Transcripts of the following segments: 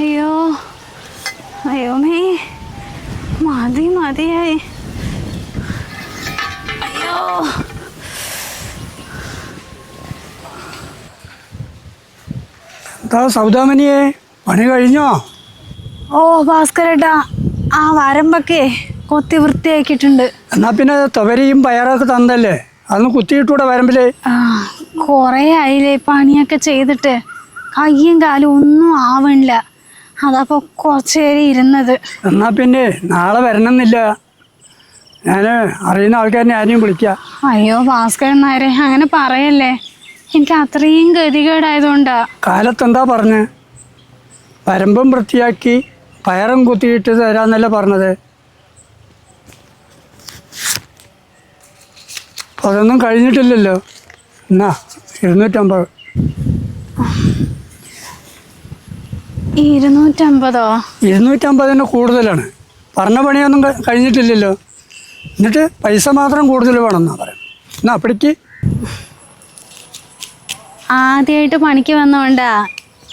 അയ്യോ അയ്യോമേ മതിയായി. അയ്യോ എന്താ സൗദാമിനിയെ, പണി കഴിഞ്ഞോ? ഓ ഭാസ്കരേട്ടാ, ആ വരമ്പൊക്കെ കൊത്തി വൃത്തിയാക്കിയിട്ടുണ്ട്. എന്നാ പിന്നെ തുവരയും പയറൊക്കെ തന്നല്ലേ, അതൊന്ന് കുത്തിയിട്ടൂടെ വരമ്പില്? കുറേ ആയില്ലേ പണിയൊക്കെ ചെയ്തിട്ട്, കയ്യും കാലും ഒന്നും ആവണില്ല. അതപ്പോൾ കുറച്ച് നേരം ഇരുന്നത്. എന്നാ പിന്നെ നാളെ വരണമെന്നില്ല, ഞാൻ അറിയുന്ന ആൾക്കാരനെ ആരെയും വിളിക്കാം. അയ്യോ ഭാസ്കരൻ നായരെ, അങ്ങനെ പറയല്ലേ, എനിക്ക് അത്രയും ഗതികേടായതുകൊണ്ടാ. കാലത്തെന്താ പറഞ്ഞ്? വരമ്പും വൃത്തിയാക്കി പയറും കുത്തിയിട്ട് തരാന്നല്ലേ പറഞ്ഞത്. അപ്പോൾ അതൊന്നും കഴിഞ്ഞിട്ടില്ലല്ലോ. എന്നാ 250. 250? 250 കൂടുതലാണ്. പറഞ്ഞ പണിയൊന്നും കഴിഞ്ഞിട്ടില്ലല്ലോ, എന്നിട്ട് പൈസ മാത്രം കൂടുതൽ വേണമെന്നാ പറയാം. എന്നാ അപ്പടിക്ക് ആദ്യമായിട്ട് പണിക്ക് വന്നോണ്ടാ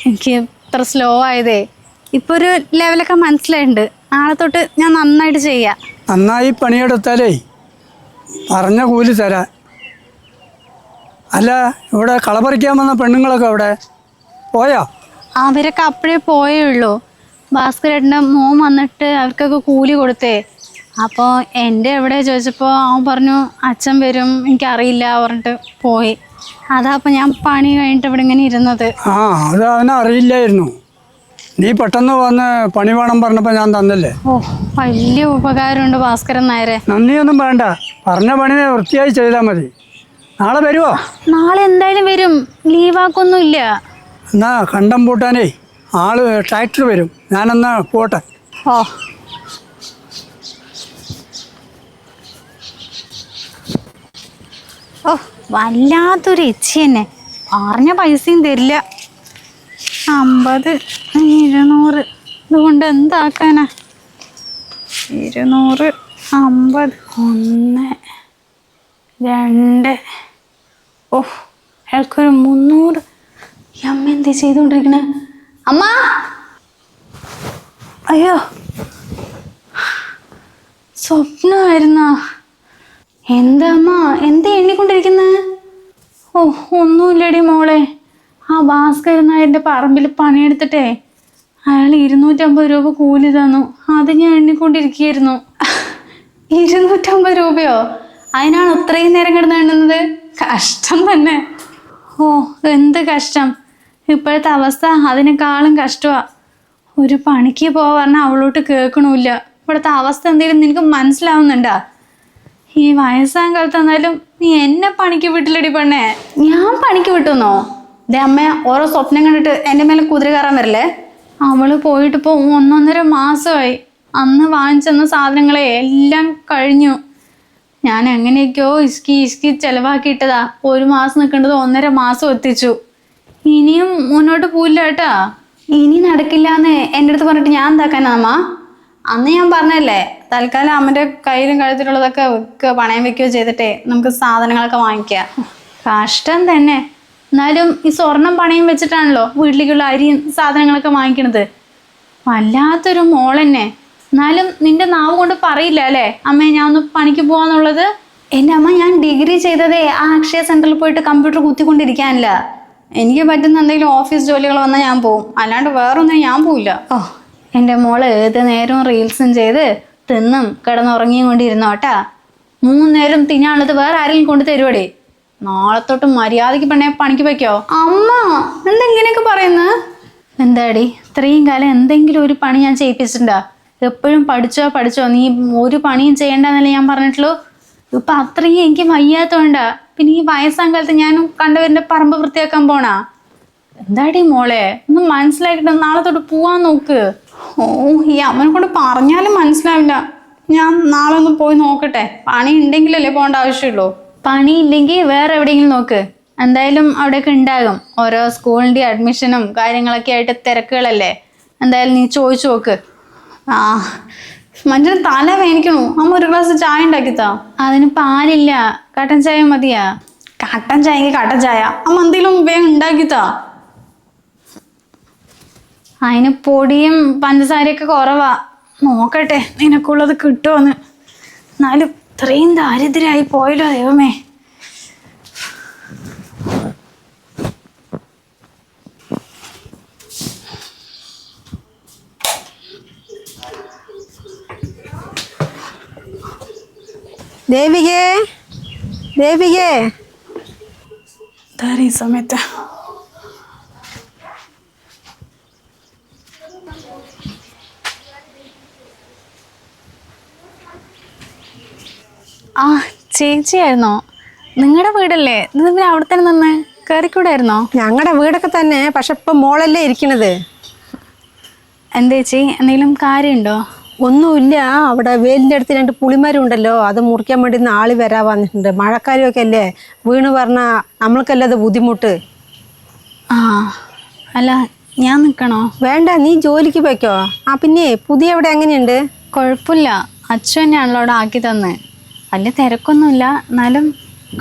എനിക്ക് ഇത്ര സ്ലോ ആയതേ. ഇപ്പോൾ ഒരു ലെവലൊക്കെ മനസ്സിലായിട്ടുണ്ട്. നാളെ തൊട്ട് ഞാൻ നന്നായിട്ട് ചെയ്യാം. നന്നായി പണിയെടുത്താലേ പറഞ്ഞ കൂലി തരാം. അല്ല, ഇവിടെ കളപറിക്കാൻ വന്ന പെണ്ണുങ്ങളൊക്കെ അവിടെ പോയോ? അവരൊക്കെ അപ്പോഴേ പോയേ ഉള്ളൂ. ഭാസ്കരേട്ടൻ്റെ മോൻ വന്നിട്ട് അവർക്കൊക്കെ കൂലി കൊടുത്തേ. അപ്പോൾ എൻ്റെ എവിടെ ചോദിച്ചപ്പോൾ അവൻ പറഞ്ഞു അച്ഛൻ വരും, എനിക്കറിയില്ല പറഞ്ഞിട്ട് പോയി. അതാ അപ്പോൾ ഞാൻ പണി കഴിഞ്ഞിട്ട് ഇവിടെ ഇങ്ങനെ ഇരുന്നത്. അത് അവനെ അറിയില്ലായിരുന്നു. നീ പെട്ടെന്ന് വന്ന് പണി വേണം പറഞ്ഞപ്പോൾ ഞാൻ തന്നല്ലേ. ഓ, വലിയ ഉപകാരമുണ്ട് ഭാസ്കരൻ നായരെ. നന്ദിയൊന്നും വേണ്ട, പറഞ്ഞ പണി വൃത്തിയായി ചെയ്താൽ മതി. നാളെ വരുമോ? നാളെ എന്തായാലും വരും, ലീവാക്കൊന്നുമില്ല. എന്നാ കണ്ടം പൂട്ടാനേ ആള് ട്രാക്ടർ വരും, ഞാനെന്നാ പോട്ടെ. ഓ ഓ വല്ലാത്തൊരു ഇച്ഛ തന്നെ. പറഞ്ഞ പൈസയും തരില്ല. 50, 200 ഇതുകൊണ്ട് എന്താക്കാനാ? 200, 50, 1, 2. ഓ അയാൾക്കൊരു 300. ഈ അമ്മ എന്താ ചെയ്തുകൊണ്ടിരിക്കണേ? അമ്മ! അയ്യോ, സ്വപ്നമായിരുന്നോ? എന്താ അമ്മ, എന്താ എണ്ണിക്കൊണ്ടിരിക്കുന്നത്? ഓ ഒന്നുമില്ലടി മോളെ, ആ ഭാസ്കരൻ നായരുടെ പറമ്പിൽ പണിയെടുത്തിട്ടേ അയാൾ 250 രൂപ കൂലി തന്നു. അത് ഞാൻ എണ്ണിക്കൊണ്ടിരിക്കുകയായിരുന്നു. 250 രൂപയോ? അതിനാണ് ഇത്രയും നേരം കിടന്ന് എണ്ണുന്നത്? കഷ്ടം തന്നെ. ഓ എന്ത് കഷ്ടം. ഇപ്പോഴത്തെ അവസ്ഥ അതിനേക്കാളും കഷ്ടമാണ്. ഒരു പണിക്ക് പോവാൻ അവളോട്ട് കേൾക്കണമില്ല. ഇവിടുത്തെ അവസ്ഥ എന്തെങ്കിലും നിനക്ക് മനസ്സിലാവുന്നുണ്ടാ? ഈ വയസ്സാം കാലത്ത് എന്നാലും നീ എന്നെ പണിക്ക് വിട്ടില്ലടി പെണ്ണേ. ഞാൻ പണിക്ക് വിട്ടുന്നോ? ദേ അമ്മ, ഓരോ സ്വപ്നം കണ്ടിട്ട് എൻ്റെ മേലെ കുതിര കയറാൻ വരില്ലേ. അവള് പോയിട്ടിപ്പോൾ 1.5 മാസമായി. അന്ന് വാങ്ങിച്ചെന്ന സാധനങ്ങളെ എല്ലാം കഴിഞ്ഞു. ഞാൻ എങ്ങനെയൊക്കെയോ ഇസ്കി ചിലവാക്കിയിട്ടതാ. 1 മാസം നിൽക്കേണ്ടത് 1.5 മാസം എത്തിച്ചു. ഇനിയും മുന്നോട്ട് പോയില്ല കേട്ടാ. ഇനി നടക്കില്ലാന്ന് എൻ്റെ അടുത്ത് പറഞ്ഞിട്ട് ഞാൻ എന്താക്കാനാ അമ്മ? അന്ന് ഞാൻ പറഞ്ഞല്ലേ, തൽക്കാലം അമ്മൻ്റെ കയ്യിലും കഴുത്തിലുള്ളതൊക്കെ വെക്കുക, പണയം വെക്കുകയോ ചെയ്തിട്ടേ നമുക്ക് സാധനങ്ങളൊക്കെ വാങ്ങിക്കാം. കഷ്ടം തന്നെ. എന്നാലും ഈ സ്വർണം പണയം വെച്ചിട്ടാണല്ലോ വീട്ടിലേക്കുള്ള അരിയും സാധനങ്ങളൊക്കെ വാങ്ങിക്കണത്. വല്ലാത്തൊരു മോളെന്നെ. എന്നാലും നിന്റെ നാവ് കൊണ്ട് പറയില്ല അല്ലേ അമ്മേ ഞാൻ ഒന്ന് പണിക്ക് പോവാന്നുള്ളത്? എൻ്റെ അമ്മ, ഞാൻ ഡിഗ്രി ചെയ്തതേ ആ അക്ഷയ സെൻറ്ററിൽ പോയിട്ട് കമ്പ്യൂട്ടർ കുത്തിക്കൊണ്ടിരിക്കാനില്ല. എനിക്ക് പറ്റുന്ന എന്തെങ്കിലും ഓഫീസ് ജോലികൾ വന്നാൽ ഞാൻ പോവും, അല്ലാണ്ട് വേറൊന്നും ഞാൻ പോവില്ല. ഓ എൻ്റെ മോള് ഏത് നേരവും റീൽസും ചെയ്ത് തിന്നും കിടന്നുറങ്ങിയും കൊണ്ടിരുന്നോട്ടാ. 3 നേരം തിന്നാനുള്ളത് വേറെ ആരെങ്കിലും കൊണ്ട് തരുവടേ. നാളെ തൊട്ട് മര്യാദയ്ക്ക് പണിക്ക് വയ്ക്കോ? അമ്മ എന്തെങ്ങനെയൊക്കെ പറയുന്നത്? എന്താടി, ഇത്രയും കാലം എന്തെങ്കിലും ഒരു പണി ഞാൻ ചെയ്യിപ്പിച്ചിട്ടുണ്ടാ? എപ്പോഴും പഠിച്ചോ, നീ ഒരു പണിയും ചെയ്യണ്ടെന്നല്ലേ ഞാൻ പറഞ്ഞിട്ടുള്ളൂ. ഇപ്പം അത്രയും എനിക്ക് വയ്യാത്തോണ്ടാ. പിന്നെ ഈ വയസ്സാം കാലത്ത് ഞാനും കണ്ടവരുടെ പറമ്പ് വൃത്തിയാക്കാൻ പോണാ? എന്താടി മോളെ, ഒന്ന് മനസ്സിലാക്കിയിട്ട് നാളെ തൊട്ട് പോവാൻ നോക്ക്. ഓ ഈ അമ്മനെ കൊണ്ട് പറഞ്ഞാലും മനസ്സിലാവില്ല. ഞാൻ നാളെ ഒന്ന് പോയി നോക്കട്ടെ. പണി ഉണ്ടെങ്കിലല്ലേ പോകേണ്ട ആവശ്യമുള്ളൂ. പണി ഇല്ലെങ്കിൽ വേറെ എവിടെയെങ്കിലും നോക്ക്. എന്തായാലും അവിടെയൊക്കെ ഉണ്ടാകും. ഓരോ സ്കൂളിൻ്റെ അഡ്മിഷനും കാര്യങ്ങളൊക്കെ ആയിട്ട് തിരക്കുകളല്ലേ. എന്തായാലും നീ ചോദിച്ചു നോക്ക്. മനുഷ്യന് തല വേനിക്കണു. അമ്മ ഒരു ഗ്ലാസ് ചായ ഉണ്ടാക്കിത്താ. അതിന് പാലില്ല, കട്ടൻ ചായ മതിയാ. കട്ടൻ ചായക്ക് കട്ടൻ ചായ. അമ്മ എന്തെങ്കിലും വേഗം ഉണ്ടാക്കിത്താ. അതിന് പൊടിയും പഞ്ചസാരയൊക്കെ കുറവാ. നോക്കട്ടെ നിനക്കുള്ളത് കിട്ടുമോന്ന്. എന്നാലും ഇത്രയും ദാരിദ്ര്യമായി പോയല്ലോ ദൈവമേ. ദേവികേ, ദേവികേ, ഈ സമയത്ത് ആ ചേച്ചിയായിരുന്നോ? നിങ്ങളുടെ വീടല്ലേ? ഇത് പിന്നെ അവിടെ തന്നെ നിന്ന് കയറിക്കൂടായിരുന്നോ? ഞങ്ങളുടെ വീടൊക്കെ തന്നെ, പക്ഷെ ഇപ്പം മോളല്ലേ ഇരിക്കണത്. എന്താ ചേച്ചി, എന്തെങ്കിലും കാര്യമുണ്ടോ? ഒന്നുമില്ല, അവിടെ വേലിൻ്റെ അടുത്ത് 2 പുളിമരം ഉണ്ടല്ലോ, അത് മുറിക്കാൻ വേണ്ടി ആള് വരാൻ വന്നിട്ടുണ്ട്. മഴക്കാലമൊക്കെ അല്ലേ, വീണ് പറഞ്ഞാൽ നമ്മൾക്കല്ലേ അത് ബുദ്ധിമുട്ട്. ആ അല്ല, ഞാൻ നിൽക്കണോ? വേണ്ട, നീ ജോലിക്ക് പോയിക്കോ. ആ പിന്നെ പുതിയ അവിടെ എങ്ങനെയുണ്ട്? കുഴപ്പമില്ല, അച്ഛൻ തന്നെയാണല്ലോ അവിടെ ആക്കി തന്നെ. വലിയ തിരക്കൊന്നുമില്ല, എന്നാലും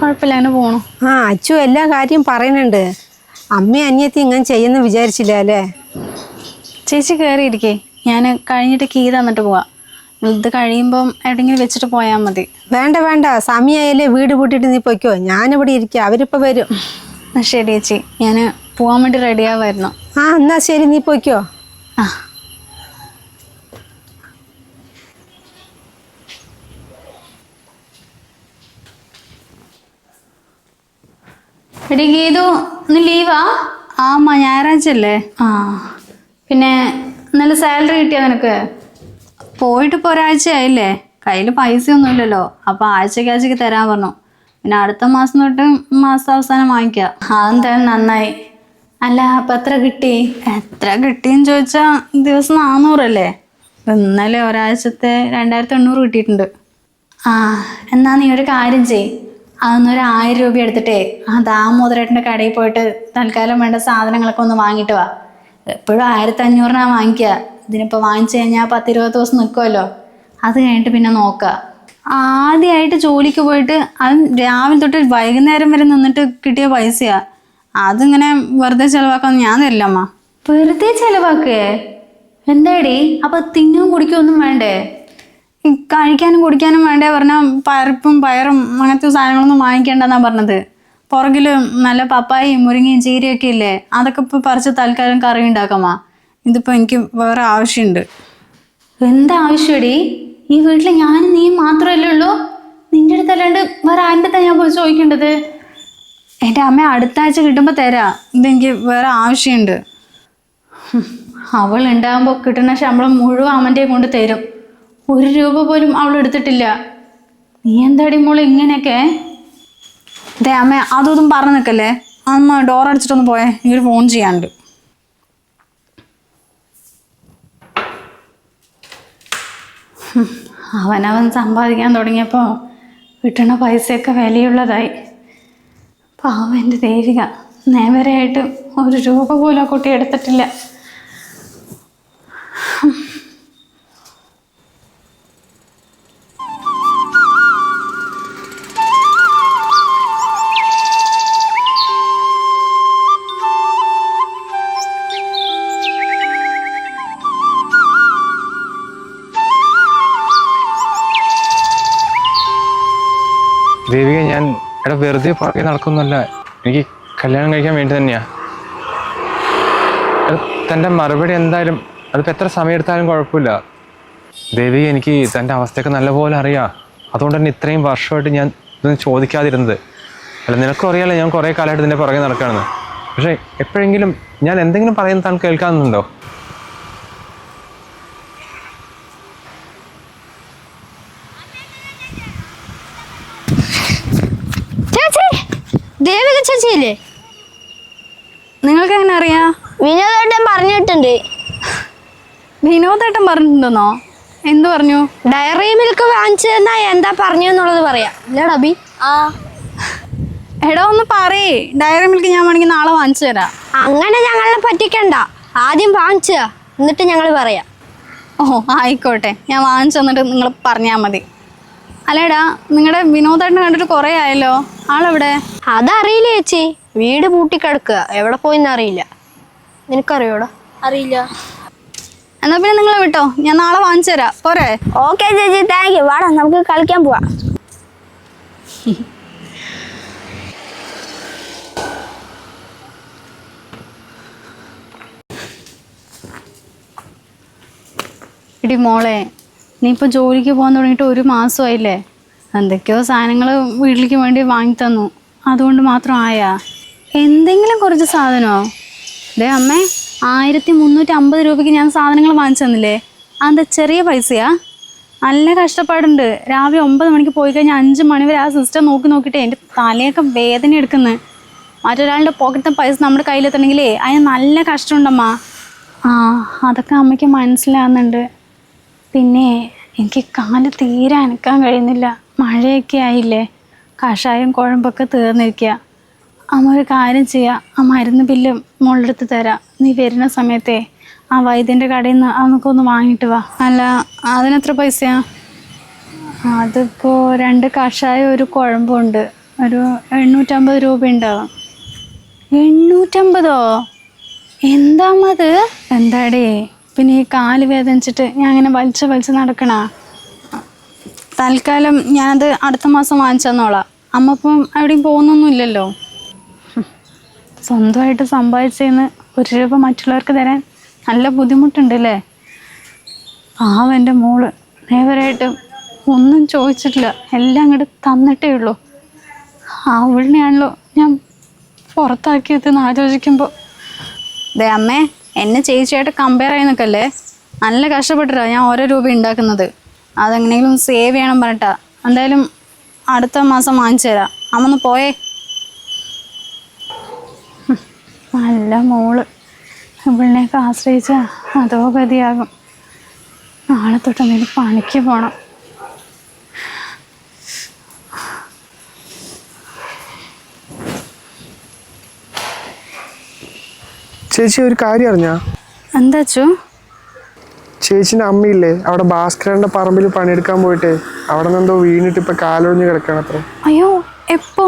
കുഴപ്പമില്ല, അങ്ങനെ പോണു. ആ, അച്ചു എല്ലാ കാര്യം പറയുന്നുണ്ട്. അമ്മയും അനിയത്തി ഇങ്ങനെ ചെയ്യുന്ന വിചാരിച്ചില്ല അല്ലേ? ചേച്ചി കയറിയിരിക്കേ, ഞാൻ കഴിഞ്ഞിട്ട് കീ തന്നിട്ട് പോവാം. ഇത് കഴിയുമ്പം എവിടെയെങ്കിലും വെച്ചിട്ട് പോയാൽ മതി. വേണ്ട വേണ്ട, സമയമായാലേ വീട് പൂട്ടിയിട്ട് നീ പോയിക്കോ. ഞാനിവിടെ ഇരിക്കുക, അവരിപ്പോൾ വരും. ശരി ചേച്ചി, ഞാൻ പോകാൻ വേണ്ടി റെഡിയാവായിരുന്നു. ആ എന്നാ ശരി, നീ പോയിക്കോ. ആ എടി ഗീതു, ഇന്ന് ലീവാ? ആമാ, ഞായറാഴ്ച അല്ലേ? ആ പിന്നെ ഇന്നലെ സാലറി കിട്ടിയാ നിനക്ക്? പോയിട്ട് ഇപ്പോൾ ഒരാഴ്ചയായില്ലേ, കയ്യിൽ പൈസ ഒന്നുമില്ലല്ലോ. അപ്പോൾ ആഴ്ചയ്ക്ക് തരാൻ പറഞ്ഞു. പിന്നെ അടുത്ത മാസം തൊട്ട് മാസാവസാനം വാങ്ങിക്കുക. അതെന്തായാലും നന്നായി. അല്ല, അപ്പം എത്ര കിട്ടി? എത്ര കിട്ടിയെന്ന് ചോദിച്ചാൽ ദിവസം 400 അല്ലേ? ഇന്നലെ ഒരാഴ്ചത്തെ 2800 കിട്ടിയിട്ടുണ്ട്. ആ എന്നാ നീ ഒരു കാര്യം ചെയ്, അതൊന്നൊരു 1000 രൂപ എടുത്തിട്ടേ ആ ദാമോദരേട്ടൻ്റെ കടയിൽ പോയിട്ട് തൽക്കാലം വേണ്ട സാധനങ്ങളൊക്കെ ഒന്ന് വാങ്ങിയിട്ട് വാ. എപ്പോഴും 1500 വാങ്ങിക്കുക. ഇതിനിപ്പോൾ വാങ്ങിച്ചു കഴിഞ്ഞാൽ 10-20 ദിവസം നിൽക്കുമല്ലോ. അത് കഴിഞ്ഞിട്ട് പിന്നെ നോക്കുക. ആദ്യമായിട്ട് ജോലിക്ക് പോയിട്ട് അത് രാവിലെ തൊട്ട് വൈകുന്നേരം വരെ നിന്നിട്ട് കിട്ടിയ പൈസയാ. അതിങ്ങനെ വെറുതെ ചിലവാക്കാൻ ഞാൻ തരില്ലമ്മ. വെറുതെ ചിലവാക്കേ? എന്താടി, അപ്പൊ തിന്നും കുടിക്കൊന്നും വേണ്ടേ? കഴിക്കാനും കുടിക്കാനും വേണ്ടേ പറഞ്ഞാൽ പരിപ്പും പയറും അങ്ങനത്തെ സാധനങ്ങളൊന്നും വാങ്ങിക്കേണ്ടെന്നാ പറഞ്ഞത്. പുറകിൽ നല്ല പപ്പായയും മുരിങ്ങയും ചീരയൊക്കെ ഇല്ലേ, അതൊക്കെ ഇപ്പോൾ പറിച്ച് തൽക്കാലം കറി ഉണ്ടാക്കാമാ. ഇതിപ്പോൾ എനിക്ക് വേറെ ആവശ്യമുണ്ട്. എന്താ ആവശ്യടി? ഈ വീട്ടിൽ ഞാനും നീ മാത്രമല്ലേ ഉള്ളൂ. നിന്റെ അടുത്തല്ലാണ്ട് വേറെ ആരുടെ അടുത്താണ് ഞാൻ പോയി ചോദിക്കേണ്ടത്? എൻ്റെ അമ്മ അടുത്ത ആഴ്ച കിട്ടുമ്പോൾ തരാം. ഇതെനിക്ക് വേറെ ആവശ്യമുണ്ട്. അവൾ ഉണ്ടാകുമ്പോൾ കിട്ടുന്ന ശമ്പളം മുഴുവൻ അമ്മൻ്റെ കൊണ്ട് തരും. 1 രൂപ പോലും അവൾ എടുത്തിട്ടില്ല. നീ എന്താടി മോള് ഇങ്ങനെയൊക്കെ? അതെ അമ്മ, അതൊന്നും പറഞ്ഞു നിൽക്കല്ലേ. അമ്മ ഡോർ അടിച്ചിട്ടൊന്ന് പോയേ, എനിക്കൊരു ഫോൺ ചെയ്യാനുണ്ട്. അവനവൻ സമ്പാദിക്കാൻ തുടങ്ങിയപ്പോൾ കിട്ടണ പൈസയൊക്കെ വിലയുള്ളതായി. പാവം എൻ്റെ ദേവിക, നേവരെയായിട്ട് 1 രൂപ പോലും ആ കുട്ടി എടുത്തിട്ടില്ല. ദേവിക, ഞാൻ വെറുതെ പുറകെ നടക്കുന്നല്ല, എനിക്ക് കല്യാണം കഴിക്കാൻ വേണ്ടി തന്നെയാ. തൻ്റെ മറുപടി എന്തായാലും അതിപ്പോൾ എത്ര സമയം എടുത്താലും കുഴപ്പമില്ല. ദേവിക, എനിക്ക് തൻ്റെ അവസ്ഥയൊക്കെ നല്ലപോലെ അറിയാം. അതുകൊണ്ട് തന്നെ ഇത്രയും വർഷമായിട്ട് ഞാൻ ഇതൊന്നും ചോദിക്കാതിരുന്നത്. അല്ല, നിനക്കും അറിയാലോ ഞാൻ കുറേ കാലമായിട്ട് ഇതിൻ്റെ പുറകെ നടക്കുകയാണെന്ന്. പക്ഷേ എപ്പോഴെങ്കിലും ഞാൻ എന്തെങ്കിലും പറയുന്നത് താൻ കേൾക്കാനുണ്ടോ? ദേവിക ചേച്ചിയില്ലേ? നിങ്ങൾക്ക് എങ്ങനെ അറിയാം? വിനോദേട്ടൻ പറഞ്ഞിട്ടുണ്ട്. വിനോദേട്ടൻ പറഞ്ഞിട്ടുണ്ടെന്നോ? എന്തു പറഞ്ഞു? ഡയറി മിൽക്ക് വാങ്ങിച്ചു തന്നാ എന്താ പറഞ്ഞു എന്നുള്ളത് പറയാം. ഇല്ലടാ ബി. ആ എടാ ഒന്ന് പറയേ, ഡയറി മിൽക്ക് ഞാൻ വേണമെങ്കിൽ നാളെ വാങ്ങിച്ചു തരാം. അങ്ങനെ ഞങ്ങളെ പറ്റിക്കണ്ട, ആദ്യം വാങ്ങിച്ചു എന്നിട്ട് ഞങ്ങൾ പറയാം. ഓ ആയിക്കോട്ടെ, ഞാൻ വാങ്ങിച്ചു തന്നിട്ട് നിങ്ങൾ പറഞ്ഞാൽ മതി. അല്ലേടാ, നിങ്ങളുടെ വിനോദേട്ടനെ കണ്ടിട്ട് കുറേ ആയല്ലോ, ആളെവിടെ? അതറിയില്ല ചേച്ചി, വീട് പൂട്ടിക്കിടക്കുക, എവിടെ പോയിന്ന് അറിയില്ല. നിനക്കറിയോടാ? അറിയില്ല. എന്നാ പിന്നെ നിങ്ങൾ വിട്ടോ, ഞാൻ നാളെ വാങ്ങിച്ചു തരാം പോരെ? ഓക്കെ ചേച്ചി, താങ്ക് യു. വാടാ നമുക്ക് കളിക്കാൻ പോവാം. എടി മോളെ, നീ ഇപ്പോൾ ജോലിക്ക് പോകാൻ തുടങ്ങിയിട്ട് 1 മാസമായില്ലേ? എന്തൊക്കെയോ സാധനങ്ങൾ വീട്ടിലേക്ക് വേണ്ടി വാങ്ങി തന്നു, അതുകൊണ്ട് മാത്രം ആയാ? എന്തെങ്കിലും കുറച്ച് സാധനമോ? ഡേ അമ്മേ, 1350 രൂപയ്ക്ക് ഞാൻ സാധനങ്ങൾ വാങ്ങിച്ചു തന്നില്ലേ? അതെന്താ ചെറിയ പൈസയാ? നല്ല കഷ്ടപ്പാടുണ്ട്. രാവിലെ 9 മണിക്ക് പോയി കഴിഞ്ഞാൽ 5 മണി വരെ ആ സിസ്റ്റം നോക്കിയിട്ടേ എൻ്റെ തലയൊക്കെ വേദന എടുക്കുന്നത്. മറ്റൊരാളുടെ പോക്കറ്റിൽ പൈസ നമ്മുടെ കയ്യിലെത്തണമെങ്കിലേ അതിന് നല്ല കഷ്ടമുണ്ടമ്മ. ആ, അതൊക്കെ അമ്മയ്ക്ക് മനസ്സിലാകുന്നുണ്ട്. പിന്നെ എനിക്ക് കാല് തീരെ അനക്കാൻ കഴിയുന്നില്ല. മഴയൊക്കെ ആയില്ലേ, കഷായം കുഴമ്പൊക്കെ തീർന്നിരിക്കുക. അമ്മ ഒരു കാര്യം ചെയ്യുക, ആ മരുന്ന് ബില്ല് മുകളിലെടുത്ത് തരാം. നീ വരുന്ന സമയത്തെ ആ വൈദ്യൻ്റെ കടയിൽ നിന്ന് നമുക്കൊന്ന് വാങ്ങിയിട്ട് വാ. അല്ല, അതിനെത്ര പൈസയാ? അതിപ്പോൾ 2 കഷായം 1 കുഴമ്പുണ്ട്, ഒരു 850 രൂപ ഉണ്ടാവും. 850ഓ? എന്താമത്? എന്താടേ, പിന്നെ ഈ കാല് വേദനിച്ചിട്ട് ഞാൻ അങ്ങനെ വലിച്ച് നടക്കണ. തൽക്കാലം ഞാനത് അടുത്ത മാസം വാങ്ങിച്ചു തന്നോളാം. അമ്മ ഇപ്പം എവിടെയും പോകുന്നൊന്നുമില്ലല്ലോ. സ്വന്തമായിട്ട് സമ്പാദിച്ചതിന് 1 രൂപ മറ്റുള്ളവർക്ക് തരാൻ നല്ല ബുദ്ധിമുട്ടുണ്ടല്ലേ. എൻ്റെ മോള് നേവരായിട്ട് ഒന്നും ചോദിച്ചിട്ടില്ല, എല്ലാം അങ്ങോട്ട് തന്നിട്ടേ ഉള്ളൂ. അവളിനെയാണല്ലോ ഞാൻ പുറത്താക്കിയതെന്ന് ആലോചിക്കുമ്പോൾ. ദേ അമ്മേ, എന്നെ ചേച്ചിയായിട്ട് കമ്പയർ ആയി നിൽക്കല്ലേ. നല്ല കഷ്ടപ്പെട്ടിട്ടാ ഞാൻ ഓരോ രൂപ ഉണ്ടാക്കുന്നത്. അതെങ്ങനെയെങ്കിലും സേവ് ചെയ്യണം പറഞ്ഞിട്ടാ. എന്തായാലും അടുത്ത മാസം വാങ്ങിച്ചു തരാം. അമ്മ ഒന്ന് പോയേ. നല്ല മോള്, ഇവളിനെയൊക്കെ ആശ്രയിച്ചാൽ അതോ ഗതിയാകും. നാളെ തൊട്ട് എന്തെങ്കിലും പണിക്ക് പോകണം. ചേച്ചി ഒരു കാര്യം അറിഞ്ഞാ? എന്താ അച്ചു? ചേച്ചിൻ്റെ അമ്മയില്ലേ, അവിടെ ഭാസ്കരൻ്റെ പറമ്പിൽ പണിയെടുക്കാൻ പോയിട്ടേ അവിടെ നിന്നെന്തോ വീണിട്ട് ഇപ്പം കാലൊഴിഞ്ഞ് കിടക്കണത്രേ. അയ്യോ, എപ്പോ?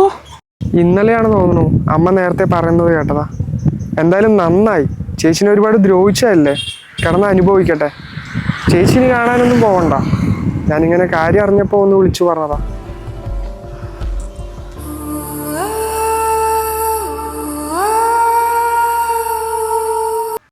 ഇന്നലെയാണ് തോന്നുന്നു. അമ്മ നേരത്തെ പറയുന്നത് കേട്ടതാ. എന്തായാലും നന്നായി. ചേച്ചിനെ ഒരുപാട് ദ്രോഹിച്ചതല്ലേ, കിടന്ന് അനുഭവിക്കട്ടെ. ചേച്ചിന് കാണാനൊന്നും പോകണ്ട. ഞാനിങ്ങനെ കാര്യം അറിഞ്ഞപ്പോൾ ഒന്ന് വിളിച്ചു പറഞ്ഞതാ.